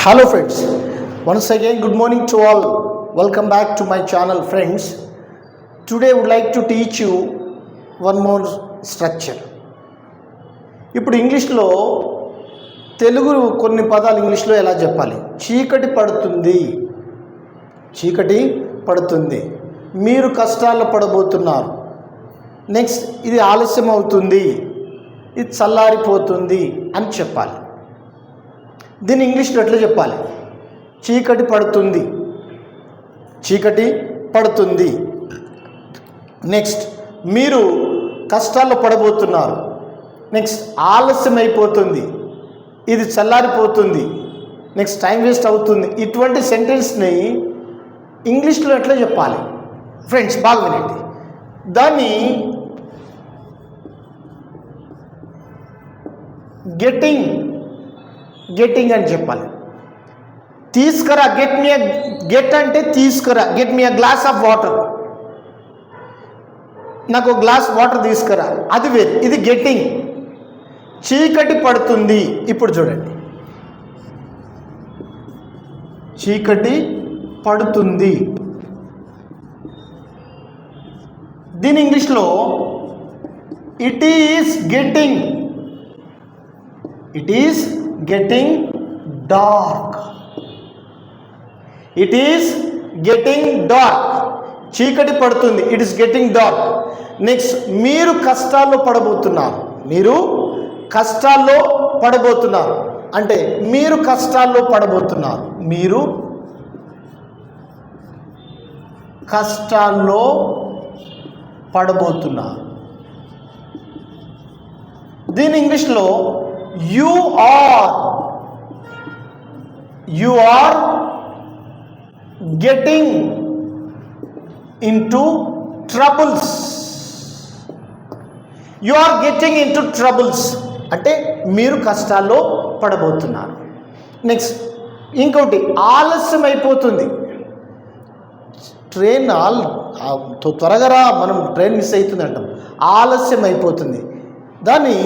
Hello friends, once again good morning to all. Welcome back to my channel friends. Today I would like to teach you one more structure. ఇప్పుడు ఇంగ్లీష్లో తెలుగు కొన్ని పదాలు ఇంగ్లీష్లో ఎలా చెప్పాలి? చీకటి పడుతుంది, మీరు కష్టాల్లో పడబోతున్నారు. నెక్స్ట్ ఇది ఆలస్యం అవుతుంది, ఇది చల్లారిపోతుంది అని చెప్పాలి. దీన్ని ఇంగ్లీష్లో ఎట్లా చెప్పాలి? చీకటి పడుతుంది. నెక్స్ట్ మీరు కష్టాల్లో పడబోతున్నారు. నెక్స్ట్ ఆలస్యం అయిపోతుంది, ఇది చల్లారిపోతుంది. నెక్స్ట్ టైం వేస్ట్ అవుతుంది. ఇటువంటి సెంటెన్స్ని ఇంగ్లీష్లో ఎట్లా చెప్పాలి ఫ్రెండ్స్? బాగా వినండి. దాన్ని గెట్టింగ్ అని చెప్పాలి. తీసుకురా, గెట్ అంటే తీసుకురా. Get me a glass of water, నాకు ఒక గ్లాస్ వాటర్ తీసుకురా, అది వేరు. ఇది గెట్టింగ్. చీకటి పడుతుంది. ఇప్పుడు చూడండి, చీకటి పడుతుంది. దీని ఇంగ్లీష్లో it is getting dark. It is getting dark. చీకటి పడుతుంది. It is getting dark. Next మీరు కష్టాల్లో పడబోతున్నారు. మీరు కష్టాల్లో పడబోతున్నారు అంటే మీరు కష్టాల్లో పడబోతున్నారు. మీరు కష్టాల్లో పడబోతున్నారు. దీని ఇంగ్లీష్లో you are getting into troubles. You are getting into troubles అంటే మీరు కష్టాల్లో పడబోతున్నారు. నెక్స్ట్ ఇంకోటి ఆలస్యం అయిపోతుంది. ట్రైన్ త్వరగా రా, మనం ట్రైన్ మిస్ అవుతుంది అంటాం. ఆలస్యం అయిపోతుంది. దాన్ని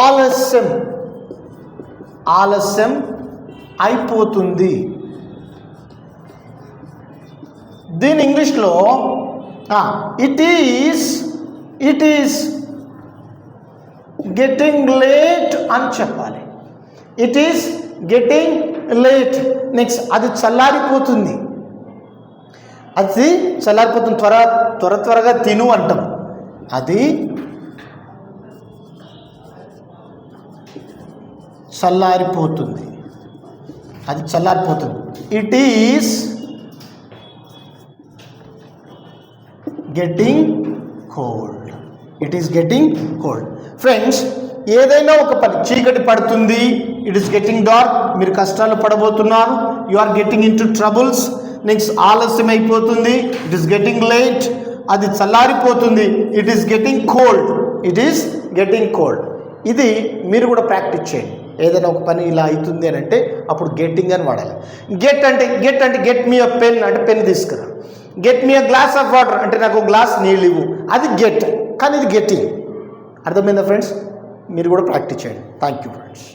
ఆలస్యం అయిపోతుంది. దీని ఇంగ్లీష్లో ఇట్ ఈస్ గెటింగ్ లేట్ అని చెప్పాలి. It is getting late. Next అది చల్లారిపోతుంది. త్వరగా తిను అంటాం. అది చల్లారిపోతుంది. It is getting cold. Friends, ఏదైనా ఒక పని, చీకటి పడుతుంది, ఇట్ ఈస్ గెటింగ్ డార్క్, మీరు కష్టాలు పడబోతున్నారు, you are getting into troubles. Next ఆలస్యం అయిపోతుంది, ఇట్ ఈస్ గెటింగ్ లేట్, అది చల్లారిపోతుంది, ఇట్ ఈస్ గెటింగ్ కోల్డ్. ఇది మీరు కూడా ప్రాక్టీస్ చేయండి. ఏదైనా ఒక పని ఇలా అవుతుంది అని అంటే అప్పుడు గెట్టింగ్ అని వాడాలి. గెట్ అంటే గెట్ మీ అ పెన్ అంటే పెన్ తీసుకురా. Get me a glass of water అంటే నాకు ఒక గ్లాస్ నీళ్ళు ఇవ్వు, అది గెట్. కానీ ఇది గెట్టింగ్. అర్థమైందా ఫ్రెండ్స్? మీరు కూడా ప్రాక్టీస్ చేయండి. Thank you friends.